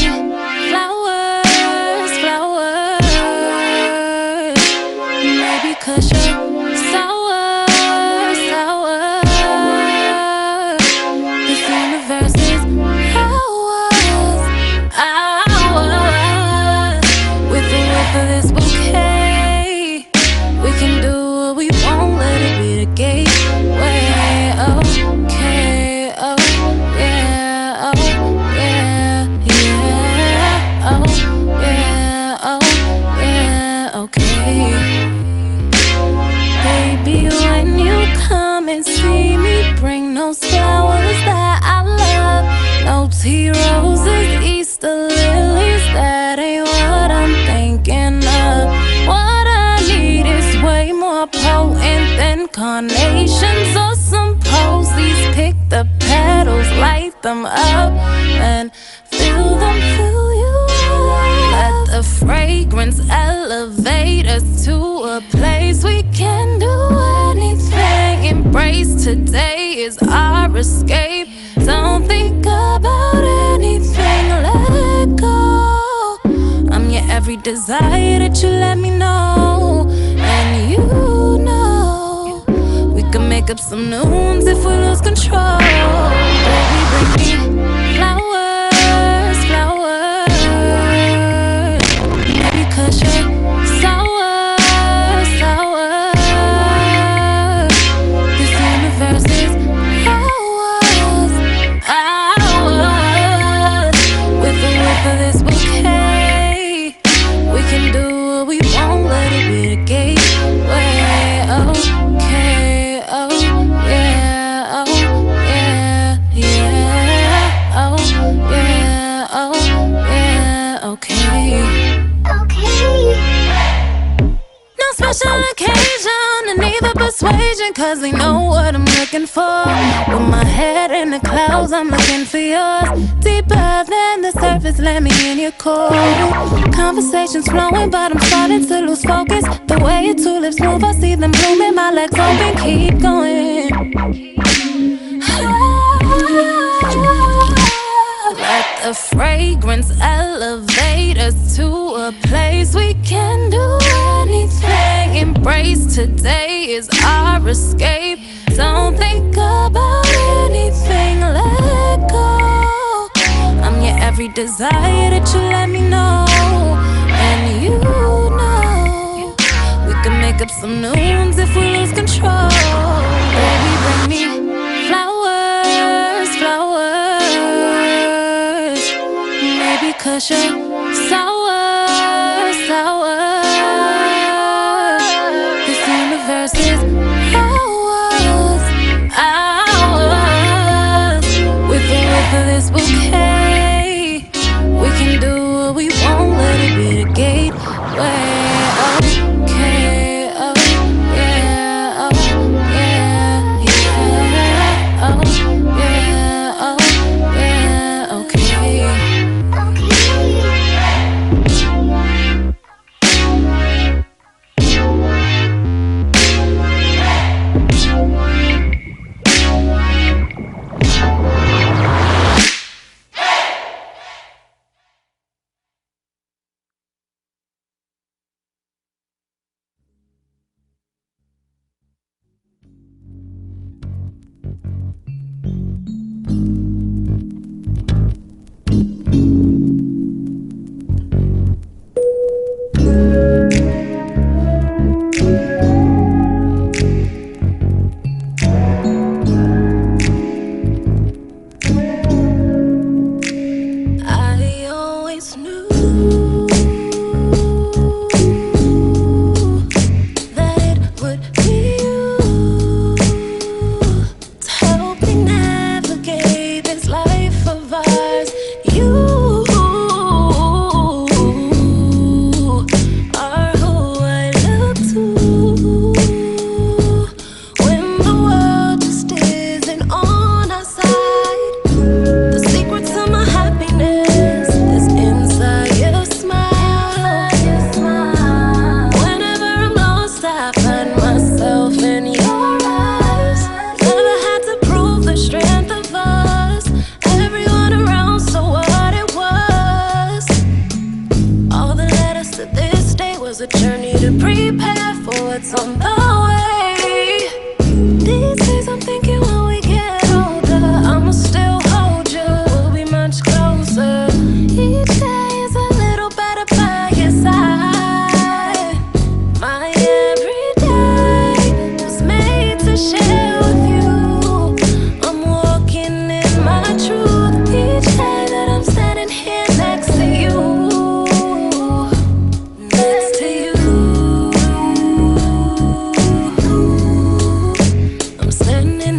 flowers, flowers. Maybe 'cause you're sour, sour. This universe is ours, ours. With the whip of this bouquet, those flowers that I love. No tea roses, Easter lilies, that ain't what I'm thinking of. What I need is way more potent than carnations or some posies. Pick the petals, light them up, and fill you up. Let the fragrance elevate us to a place we can do anything. Embrace today is our escape. Don't think about anything, let it go. I'm your every desire that you let me know. And you know we can make up some new ones if we lose control. Baby, bring me flowers, flowers. Maybe 'cause you're sour, sour. This universe is ours, ours. With the whip of this bouquet, we can do what we want, let it be the gateway. Okay, oh yeah, oh yeah, yeah, oh yeah, oh yeah, okay. No special occasion and neither persuasion, 'cause they know what I'm looking for. With my head in the clouds, I'm looking for yours. Deeper than the surface, let me in your core. Conversations flowing, but I'm starting to lose focus. The way your tulips move, I see them blooming. My legs open, keep going. Let the fragrance elevate us to a place we can do anything. Embrace today is our escape. Don't think about anything, let it go. I'm your every desire that you let me know. And you know we can make up some new ones if we lose control. Baby, bring me flowers, flowers. Maybe 'cause you're sour, sour. This universe is ours, ours. With the whip of this bouquet, we can do what we want, let it be the gateway. Okay, oh yeah, oh yeah, yeah, oh yeah, oh yeah, okay.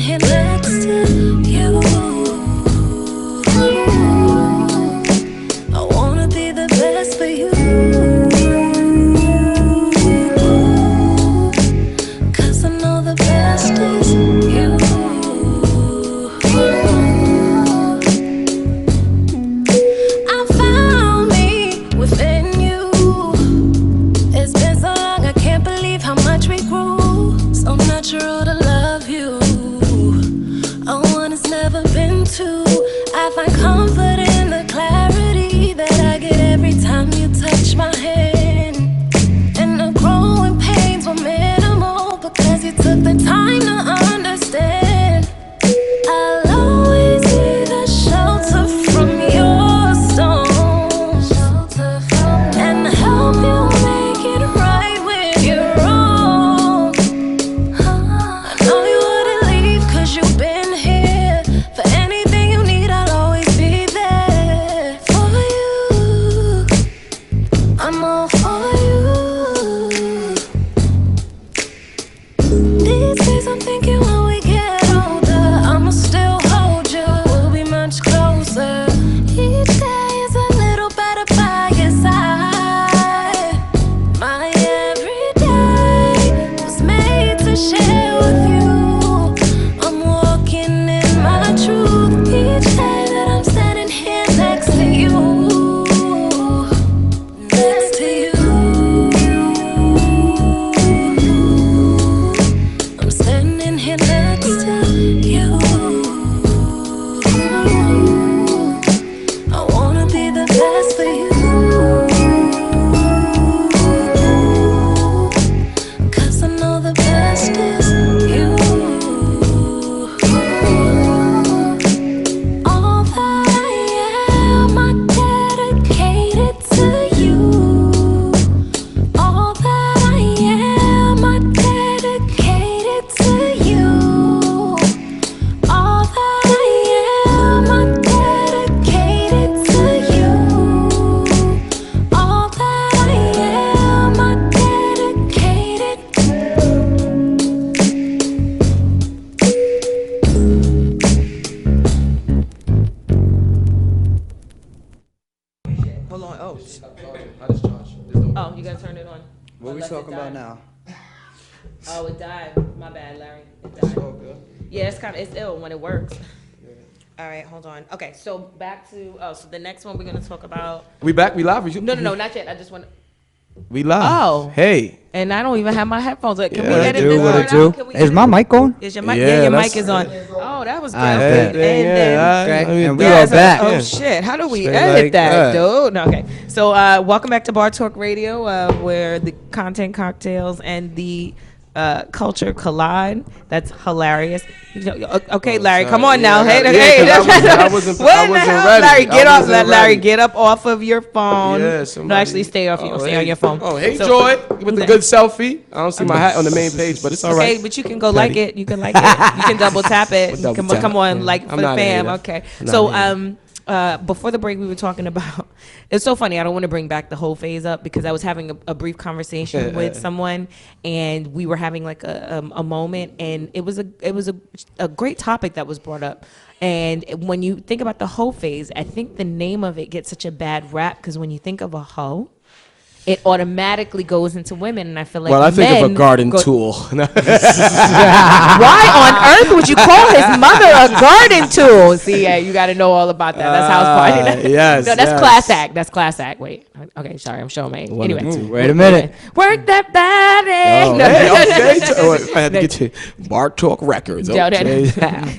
Here next to thinking when we get older, I'ma still hold you. We'll be much closer. Each day is a little better by your side. My everyday was made to share with you. I'm walking in my truth each day that I'm standing here next to you. Next to you. I'm standing here next to you. I wanna be the best for you. 'Cause I know the best is you. All that I am, I dedicated to you. All that I am, I dedicated to you. All that I am, I dedicated to you. All that I am, I dedicated. Hold on. Oh, you gotta turn it on. What are we talking about now? Oh, it died. My bad, Larry. It died. Yeah, it's ill when it works. All right, hold on. Okay, so back to so the next one we're gonna talk about. We back? We live? No, not yet. I just want. We live. Oh. Hey. And I don't even have my headphones. Can we Yeah, edit do this what part it do. out? Can we Is edit my it? mic on? Is your mic? Yeah, Yeah, your that's- mic is on. Oh, that was good. Alright, Okay. And we Yeah, are back. Oh shit! How do we Straight edit like that, that. dude? No, okay. So, welcome back to Bar Talk Radio, where the content, cocktails, and the culture collide. That's hilarious. Okay, Larry, come on now. Yeah, Hey, yeah, 'cause I wasn't What in the ready. hell? Larry, get I off. wasn't Larry, ready. get up off of your phone. Yeah, No, somebody- actually, stay off. Stay on your phone. Oh, hey, So- Joy, with the good selfie. I don't see my hat on the main page, but it's all right. Okay, but you can go like it. You can like it. You can double tap it. Double Come tap. on, like I'm for the not a fam. hater. Okay. I'm not So a hater. before the break, we were talking about. It's so funny. I don't want to bring back the whole phase up because I was having a brief conversation with someone, and we were having like a moment, and it was a great topic that was brought up. And when you think about the hoe phase, I think the name of it gets such a bad rap because when you think of a hoe, it automatically goes into women, and I feel like Well, I think of a men garden go- tool. Why on earth would you call his mother a garden tool? See, yeah, you got to know all about that. That's house party. Yes, No, that's yes. class act. That's class act. Wait. Okay, sorry, I'm showing my age. One Anyway. or two. Wait a minute. Work that body. Oh, No, hey, no, no, okay. no, no. Oh, I had to get you Bar Talk Records. No, no, Okay.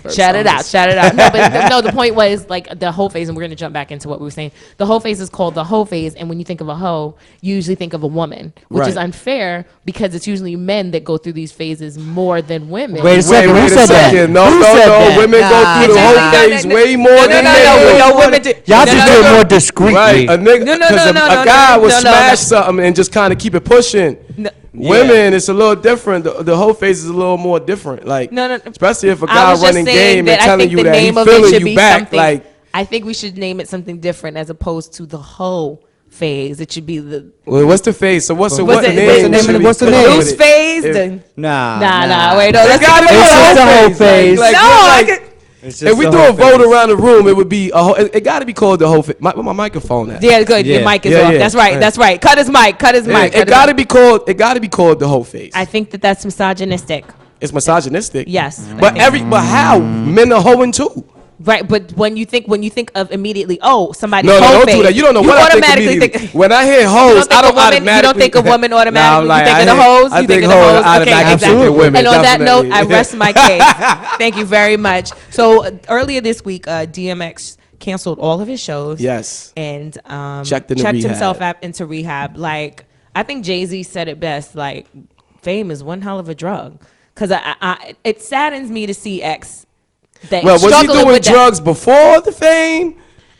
no. Shout it out. Shout it out. No, but no, the point was like the whole phase, and we're going to jump back into what we were saying. The whole phase is called the hoe phase, and when you think of a hoe, you usually think of a woman, which is Right. unfair because it's usually men that go through these phases more than women. Wait a second. Who Wait a said that? second. No, Who no, said no. that? Women go through the Nah. whole No, no, phase no, way more no, than no, men. no, women do. Y'all No, just no, do no. it more discreetly. Right, a nigga, No, no, because no, no, a guy no, would no, no, smash no. something and just kind of keep it pushing. No. Women, it's a little different. The whole phase is a little more different. Like, No, no. especially if a I guy was just running saying game that and I telling think you the that he name of it feeling should you be back. something. Like, I think we should name it something different as opposed to the hoe phase. It should be the well, what's the phase? So what's the What's what the- name? what's the name of the- should we what's the put name? with loose it? phase. If- Nah. Wait, no. It Let's gotta keep be it It's just the whole phase. Like, No, like, I could. if we do a vote around the room, it would be a whole. It got to be called the whole. Where my microphone at? Yeah, good. Your Yeah. mic is Yeah, off. yeah. That's right. Right. That's right. Cut his mic. Cut his Yeah, mic. it got to be called. It got to be called the whole phase. I think that that's misogynistic. It's misogynistic. Yes. But how men are hoeing too. Right, but when you think of immediately, oh, somebody's No, hoe don't phase, do that. You don't know what I think automatically immediately. think. When I hear You hoes, don't I think don't of women. automatically. You don't think of women automatically. Nah, You think I of the think- hoes. I You think think of the hoes hoes. Okay, automatically exactly. think women, And on that note, definitely. I rest my case. Thank you very much. So earlier this week, DMX canceled all of his shows. Yes. And Checked himself rehab. into rehab. Like, I think Jay-Z said it best. Like, fame is one hell of a drug. Because it saddens me to see X. Well, was he struggling doing with that. drugs before the fame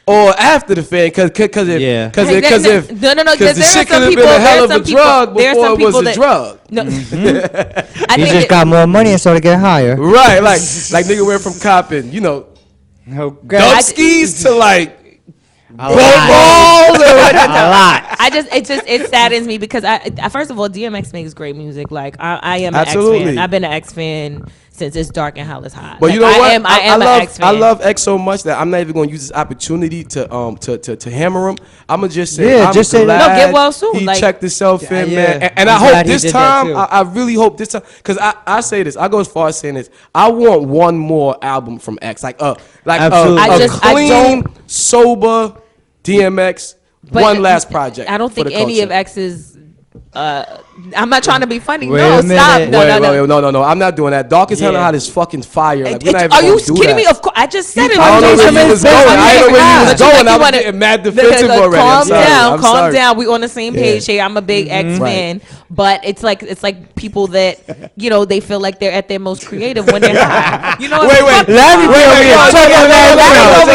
or after the fame? Because Yeah. if No, because there the are shit some could have people. been a hell There are of a some people. drug There are before some it was people a that drug. No, I He think just got more money and started getting higher. Right, like nigga went from copping, Oh, dub skis to like a boat lot. balls. A lot. it saddens me because I first of all, DMX makes great music. Like I am an X Absolutely. fan. I've been an X fan since It's Dark and Hell is Hot. But like, you know what? I love X so much that I'm not even going to use this opportunity to hammer him. I'm gonna just say, yeah, just say no, get well soon. He like, checked himself in, yeah. man. And I hope this time, I really hope this time, because I say this, I go as far as saying this. I want one more album from X, like a clean, sober DMX. One last project. I don't think any of X's. I'm not trying to be funny. Wait no, a minute. stop. No. I'm not doing that. Dark as Hell and Hot is fucking fire. Like, we're not even are you do kidding that. me? Of course, I just said it. I don't know where you was going. I don't know where you was going. I was getting mad defensive already. Calm down. We on the same page here. I'm a big X fan, but it's like people that they feel like they're at their most creative when they're not. You know what? Wait. Let me over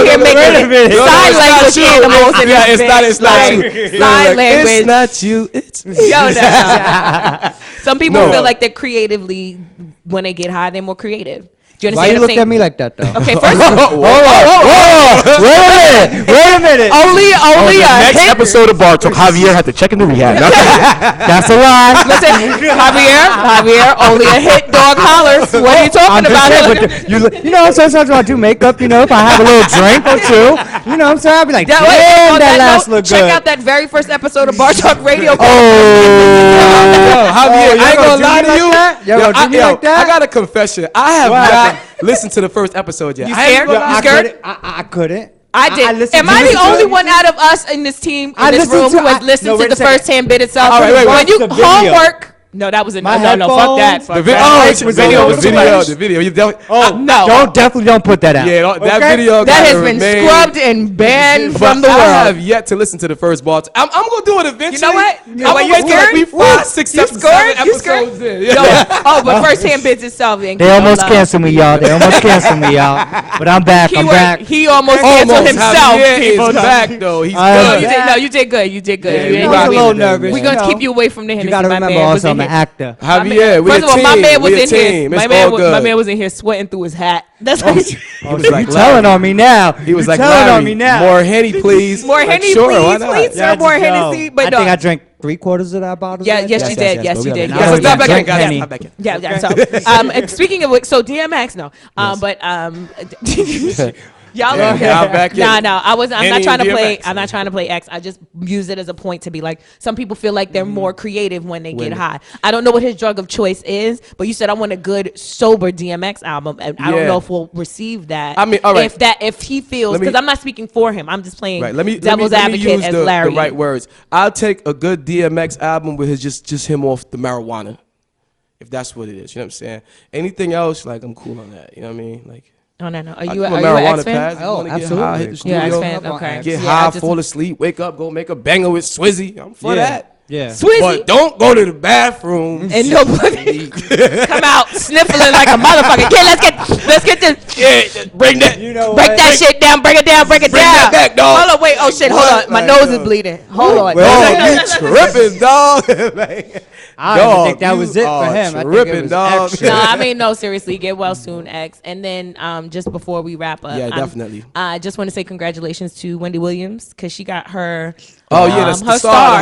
here making sign language animals. It's not you. Sign language. It's not you. It's me. No. Some people feel like they're creatively, when they get high, they're more creative. Do you understand? Why you look at me like that though? Okay, first of all, wait a minute. Only Next episode of Bar Talk, Javier had to check into rehab. That's a lie. Listen, Javier, only a hit dog hollers. What are you talking about? You know, sometimes when I do makeup, if I have a little drink or two, what I'm saying? I'll be like, damn, that last look good. Check out that very first episode of Bar Talk Radio. Javier, I ain't gonna lie to you. I got a confession. I have not listened to the first episode yet. You scared? You scared? I couldn't. I did. Am I the only one out of us in this team, in this room, who has listened to the first 10 bit itself? All right, wait. When you homework. No, that was no, fuck that. The video. You definitely. No. Definitely don't put that out. Yeah, that video that has been scrubbed and banned from the world. I have yet to listen to the first bar. I'm gonna do it eventually. You know what? I'm gonna scared? Like 5, 6, 7 episodes in. Yeah. But first 10 bits itself. They almost canceled me, y'all. But I'm back. He almost canceled himself. He's back though. He's good. No, you did good. You did good. I was a little nervous. We're gonna keep you away from the Hennessy. You gotta remember also I'm an actor. Javier, first of all, my man was in here. My man was in here sweating through his hat. That's what he was like. Telling on me now. He was like, telling on me now. More Henny, please. More Henny, please, sir. More Hennessy. But I think I drank 3/4 of that bottle. Yes, you did. Yes, you did. Stop back in. Yeah. So, speaking of which, so DMX, no. But y'all back in. No, I wasn't. I'm not trying to play. I'm not trying to play X. I just use it as a point to be like, some people feel like they're more creative when they get high. I don't know what his drug of choice is, but you said I want a good sober DMX album, and I don't know if we'll receive that. I mean, all right. If he feels, because I'm not speaking for him, I'm just playing devil's advocate use as Larry. The right words. I'll take a good DMX album with his just him off the marijuana, if that's what it is. You know what I'm saying? Anything else, like, I'm cool on that. You know what I mean? Like. Oh no! Are you an X fan? Oh, absolutely. Hit the studio, X fan. Okay. Get high, fall asleep, wake up, go make a banger with Swizzy. I'm for that. Yeah. Swizzy. But don't go to the bathroom and nobody come out sniffling like a motherfucker. Okay, let's get this. Yeah, bring that. Break that shit down. Break it down. Break that back, dog. Hold on. Wait. Oh shit. Hold on. My nose is bleeding. Hold on. You tripping, dog? I don't think that was it for him. Tripping, dog. No, I mean, no, seriously. Get well soon, X. And then just before we wrap up, definitely. I just want to say congratulations to Wendy Williams, because she got her. That's her star.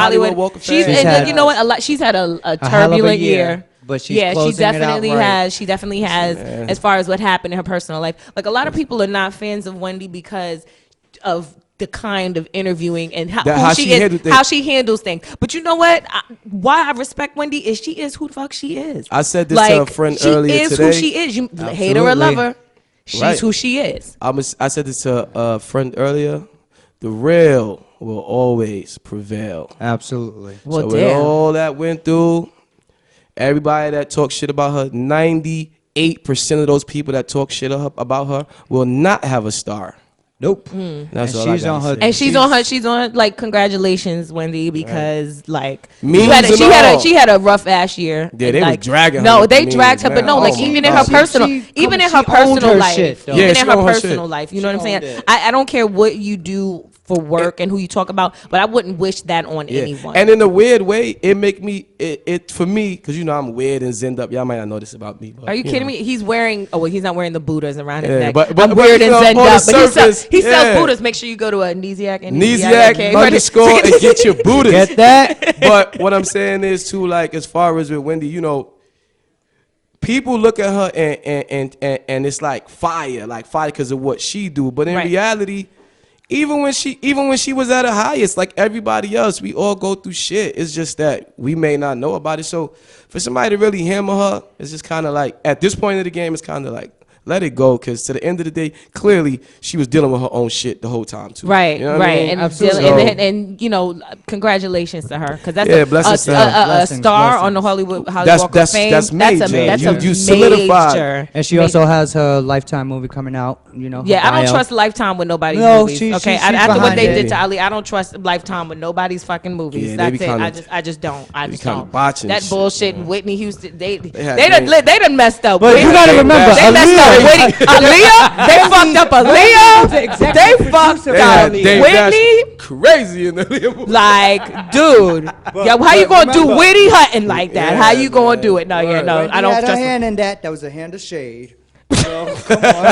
Hollywood Walk of Fame. And you know what? She's had a turbulent year. But she definitely has. She definitely has, as far as what happened in her personal life. Like, a lot of people are not fans of Wendy because of the kind of interviewing and how she handles things. But you know what? Why I respect Wendy is she is who the fuck she is. I said this to a friend earlier today. She is who she is. You hate her or love her, she's who she is. I said this to a friend earlier. The real will always prevail. Absolutely. Well, so with all that went through, everybody that talks shit about her, 98% of those people that talk shit about her will not have a star. Nope. That's all she's on her. And she's on like, congratulations, Wendy, because like she had a rough ass year. Yeah, they were dragging her. No, they dragged her, but no, like even in her personal life, you know what I'm saying? I don't care what you do for work and who you talk about, but I wouldn't wish that on anyone. And in a weird way, it make me it for me, because you know I'm weird and zenned up. Y'all might not know this about me. But, are you kidding me? He's wearing he's not wearing the Buddhas around his neck. But I'm weird and zenned up. Surface, but he sells Buddhas. Make sure you go to a Nesiac and _, and get your Buddhas. Get that? But what I'm saying is too, like, as far as with Wendy, you know, people look at her and it's like fire because of what she do. But in reality, even when she was at her highest, like everybody else, we all go through shit. It's just that we may not know about it. So for somebody to really hammer her, it's just kind of like, at this point of the game, it's kind of like, let it go, because to the end of the day, clearly she was dealing with her own shit the whole time too. Right, you know right, I mean? and you know, congratulations to her, because that's a star on the Hollywood Walk of Fame. That's major. That's you major. solidified. And she also has her Lifetime movie coming out. You know. Yeah, I don't trust Lifetime with nobody's movies. Okay, after what they did to Ali, I don't trust Lifetime with nobody's fucking movies. That's it. I just don't. I just don't. That bullshit. Whitney Houston. They done messed up. But you gotta remember, they messed up Aaliyah. They fucked up Aaliyah. They fucked up Whitney. Crazy in the like, dude, how you gonna do Whitney Hutton like that? How you gonna do it? No, I don't trust. Had a hand in that. That was a hand of shade. So come on.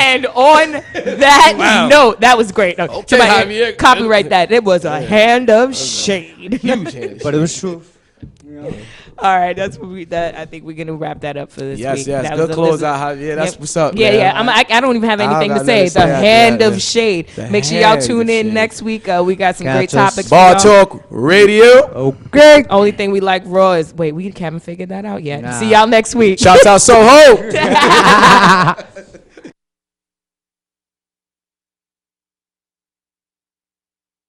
And on that note, that was great. No, somebody copyright that. It was a hand of shade. Huge hand, but it was true. All right, that's what I think we're gonna wrap that up for this week. Yes, good close out. Yeah, that's what's up. Yeah. I don't even have anything to say. The hand of shade. Make sure y'all tune in next week. We got some great topics. Bar Talk Radio. Okay. Only thing we like raw is we haven't figured that out yet. See y'all next week. Shouts out Soho.